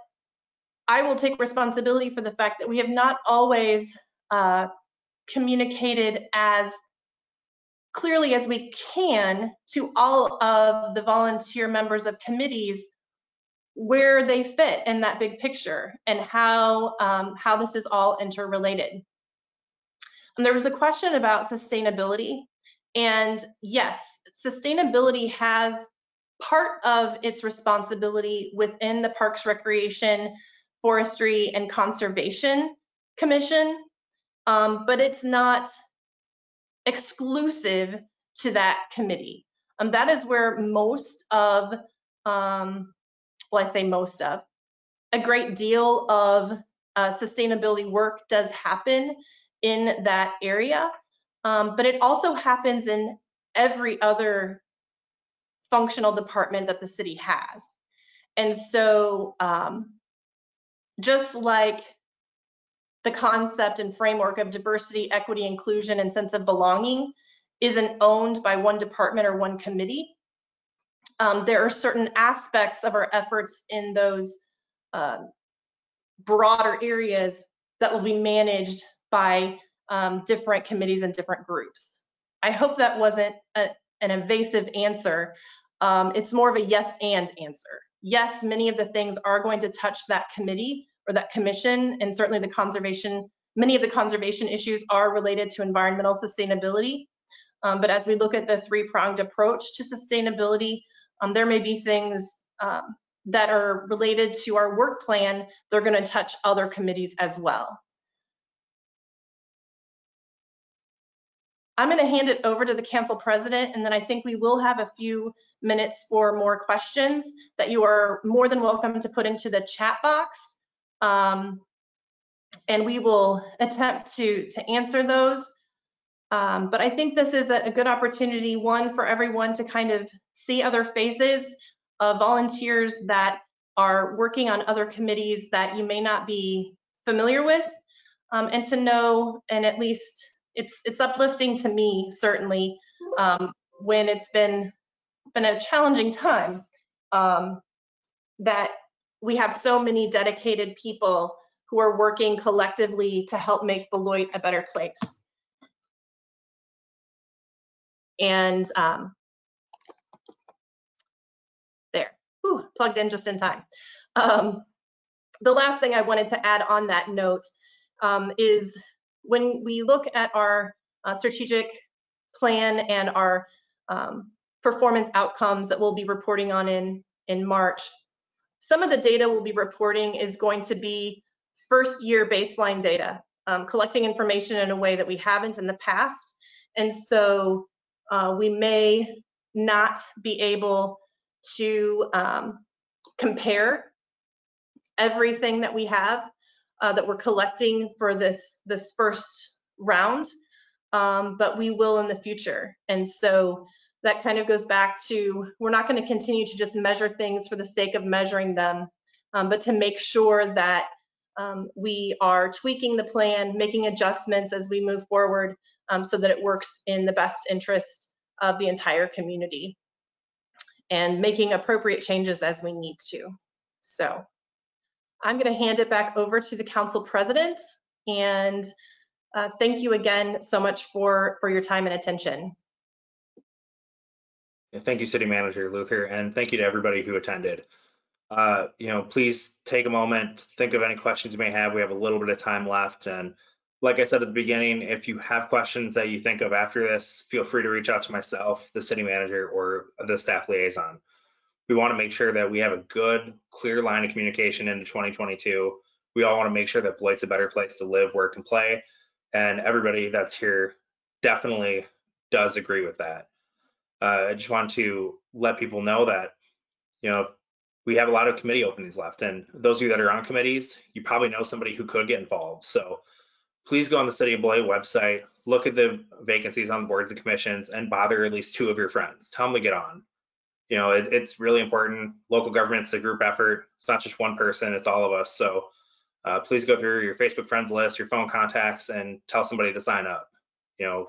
I will take responsibility for the fact that we have not always communicated as clearly as we can to all of the volunteer members of committees where they fit in that big picture and how this is all interrelated. And there was a question about sustainability, and yes, sustainability has part of its responsibility within the Parks, Recreation, Forestry, and Conservation Commission, but it's not exclusive to that committee. That is where most of, well, I say most of, a great deal of sustainability work does happen in that area, but it also happens in every other functional department that the city has. And so just like the concept and framework of diversity, equity, inclusion, and sense of belonging isn't owned by one department or one committee, there are certain aspects of our efforts in those broader areas that will be managed by different committees and different groups. I hope that wasn't an evasive answer. It's more of a yes and answer. Yes, many of the things are going to touch that committee or that commission, and certainly the conservation, many of the conservation issues are related to environmental sustainability. But as we look at the three-pronged approach to sustainability, there may be things that are related to our work plan. They're going to touch other committees as well. I'm going to hand it over to the council president, and then I think we will have a few minutes for more questions that you are more than welcome to put into the chat box. And we will attempt to answer those. But I think this is a good opportunity, one, for everyone to kind of see other faces of volunteers that are working on other committees that you may not be familiar with, and to know, and at least it's uplifting to me, certainly, when it's been a challenging time, that we have so many dedicated people who are working collectively to help make Beloit a better place. And there, whew, plugged in just in time. The last thing I wanted to add on that note is when we look at our strategic plan and our performance outcomes that we'll be reporting on in March, some of the data we'll be reporting is going to be first year baseline data, collecting information in a way that we haven't in the past. And so we may not be able to compare everything that we have that we're collecting for this first round, but we will in the future. And so that kind of goes back to, we're not going to continue to just measure things for the sake of measuring them, but to make sure that we are tweaking the plan, making adjustments as we move forward, so that it works in the best interest of the entire community, and making appropriate changes as we need to. So I'm going to hand it back over to the council president, and thank you again so much for your time and attention. Thank you, City Manager Luther, and thank you to everybody who attended. Please take a moment, think of any questions you may have. We have a little bit of time left. And like I said at the beginning, if you have questions that you think of after this, feel free to reach out to myself, the city manager, or the staff liaison. We want to make sure that we have a good, clear line of communication into 2022. We all want to make sure that Beloit's a better place to live, work, and play. And everybody that's here definitely does agree with that. I just want to let people know that, we have a lot of committee openings left, and those of you that are on committees, you probably know somebody who could get involved. So please go on the City of Beloit website, look at the vacancies on boards and commissions, and bother at least 2 of your friends. Tell them to get on. It's really important. Local government's a group effort. It's not just one person, it's all of us. So please go through your Facebook friends list, your phone contacts, and tell somebody to sign up.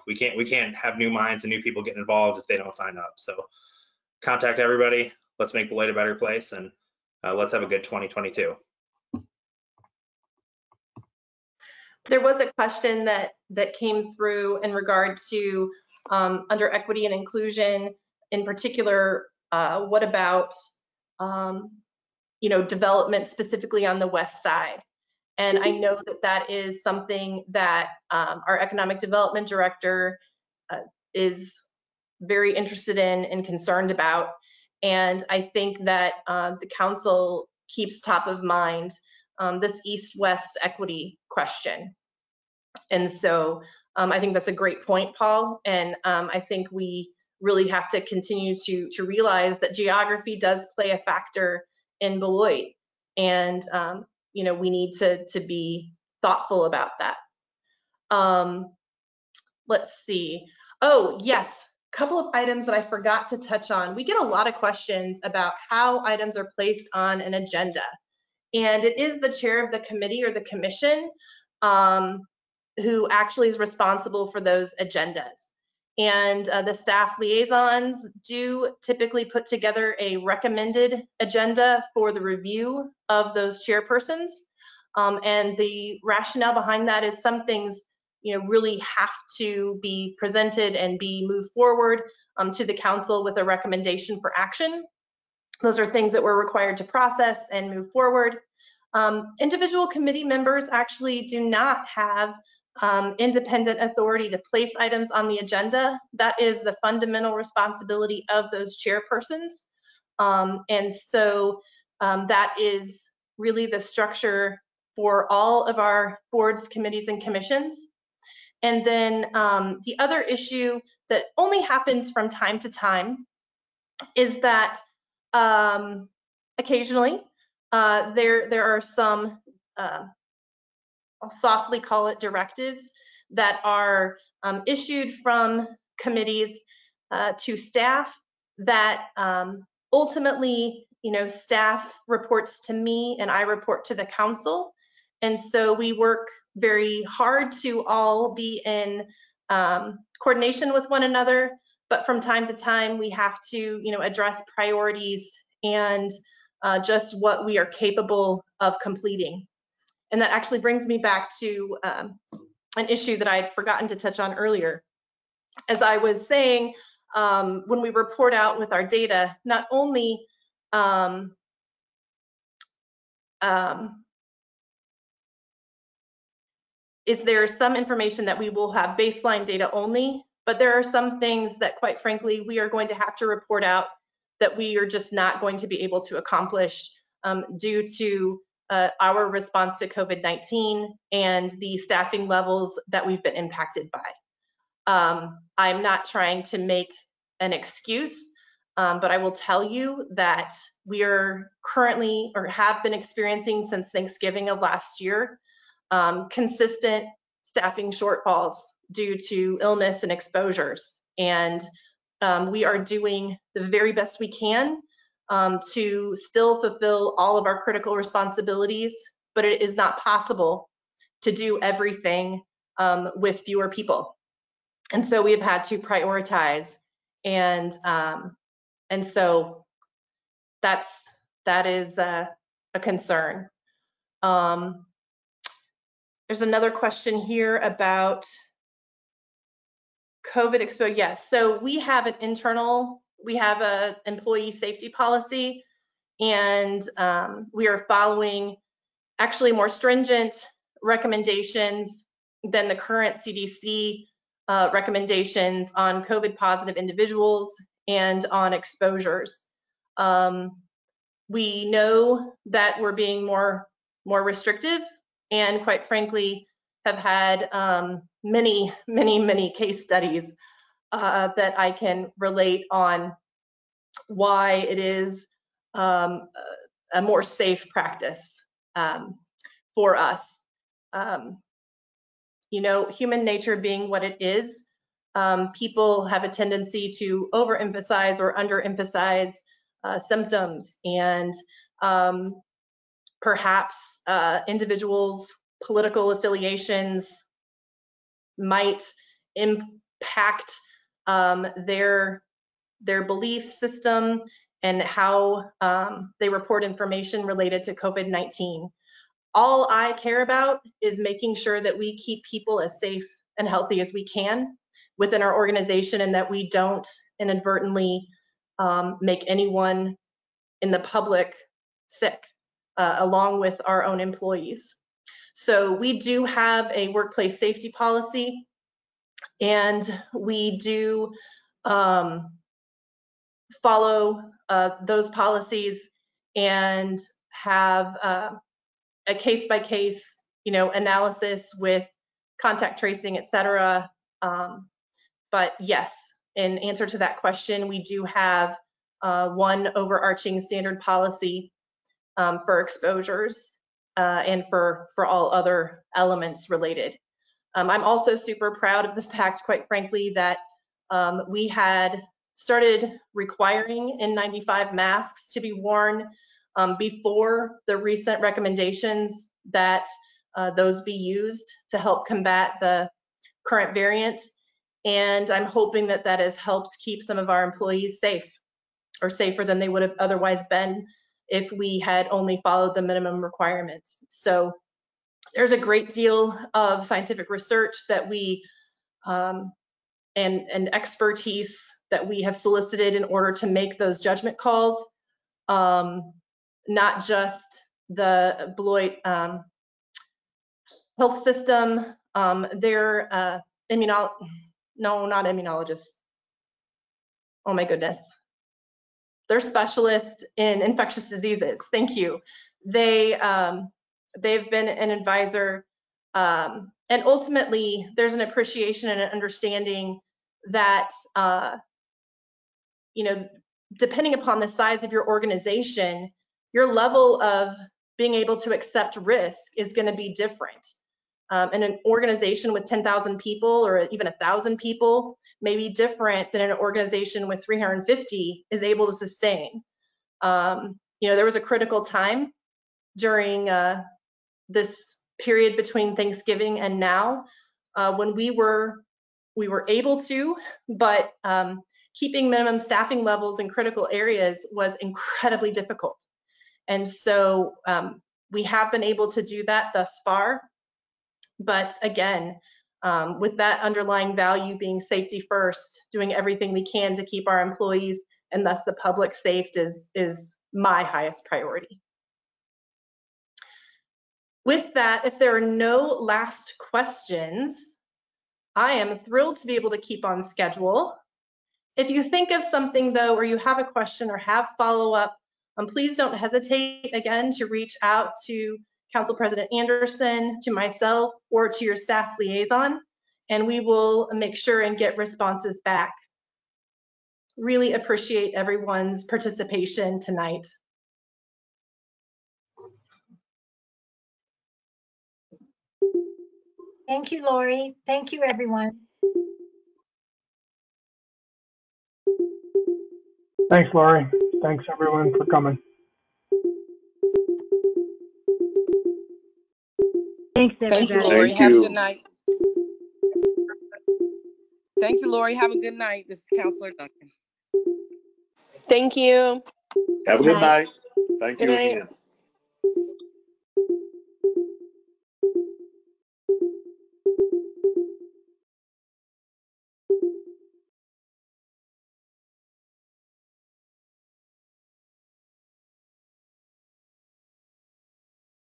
We can't have new minds and new people get involved if they don't sign up. So contact everybody. Let's make Beloit a better place, and let's have a good 2022. There was a question that came through in regard to under equity and inclusion, in particular, what about development specifically on the west side? And I know that is something that our economic development director is very interested in and concerned about. And I think that the council keeps top of mind this east-west equity question. And so I think that's a great point, Paul. And I think we really have to continue to realize that geography does play a factor in Beloit. And we need to be thoughtful about that. Let's see. Oh, yes. Couple of items that I forgot to touch on. We get a lot of questions about how items are placed on an agenda. And it is the chair of the committee or the commission who actually is responsible for those agendas. And the staff liaisons do typically put together a recommended agenda for the review of those chairpersons. And the rationale behind that is some things really have to be presented and be moved forward to the council with a recommendation for action. Those are things that we're required to process and move forward. Individual committee members actually do not have independent authority to place items on the agenda. That is the fundamental responsibility of those chairpersons. And so that is really the structure for all of our boards, committees, and commissions. And then the other issue that only happens from time to time is that occasionally there are some, I'll softly call it directives, that are issued from committees to staff that ultimately, staff reports to me and I report to the council. And so we work very hard to all be in coordination with one another, but from time to time we have to, address priorities and just what we are capable of completing. And that actually brings me back to an issue that I had forgotten to touch on earlier. As I was saying, when we report out with our data, not only is there some information that we will have baseline data only, but there are some things that, quite frankly, we are going to have to report out that we are just not going to be able to accomplish due to our response to COVID-19 and the staffing levels that we've been impacted by. I'm not trying to make an excuse, but I will tell you that we are currently, or have been experiencing since Thanksgiving of last year, consistent staffing shortfalls due to illness and exposures. And we are doing the very best we can to still fulfill all of our critical responsibilities, but it is not possible to do everything with fewer people. And so we've had to prioritize, and so that is a concern. There's another question here about COVID exposure. Yes, so we have an employee safety policy, and we are following actually more stringent recommendations than the current CDC recommendations on COVID positive individuals and on exposures. We know that we're being more restrictive, and quite frankly have had many case studies that I can relate on why it is a more safe practice for us. You know, human nature being what it is, people have a tendency to overemphasize or underemphasize symptoms, and perhaps individuals' political affiliations might impact their belief system and how they report information related to COVID-19. All I care about is making sure that we keep people as safe and healthy as we can within our organization, and that we don't inadvertently make anyone in the public sick, along with our own employees. So we do have a workplace safety policy, and we do follow those policies and have a case-by-case, analysis with contact tracing, et cetera. But yes, in answer to that question, we do have one overarching standard policy for exposures and for all other elements related. I'm also super proud of the fact, quite frankly, that we had started requiring N95 masks to be worn before the recent recommendations that those be used to help combat the current variant. And I'm hoping that that has helped keep some of our employees safe, or safer than they would have otherwise been if we had only followed the minimum requirements. So there's a great deal of scientific research that we and expertise that we have solicited in order to make those judgment calls. Not just the Beloit health system, they're not immunologists. Oh my goodness. They're specialists in infectious diseases. Thank you. They've been an advisor, and ultimately there's an appreciation and an understanding that depending upon the size of your organization, your level of being able to accept risk is going to be different. And an organization with 10,000 people or even 1,000 people may be different than an organization with 350 is able to sustain. There was a critical time during this period between Thanksgiving and now when we were able to, but keeping minimum staffing levels in critical areas was incredibly difficult. And so we have been able to do that thus far. But again, with that underlying value being safety first, doing everything we can to keep our employees and thus the public safe is my highest priority. With that, if there are no last questions, I am thrilled to be able to keep on schedule. If you think of something though, or you have a question or have follow-up, please don't hesitate again to reach out to Council President Anderson, to myself, or to your staff liaison, and we will make sure and get responses back. Really appreciate everyone's participation tonight. Thank you, Lori. Thank you, everyone. Thanks, Lori. Thanks, everyone, for coming. Thanks, Thank you, everybody. Lori. Thank Have a you. good night. Thank you, Lori. Have a good night. This is Counselor Duncan. Thank you. Have a good night. Thank Good you night. again.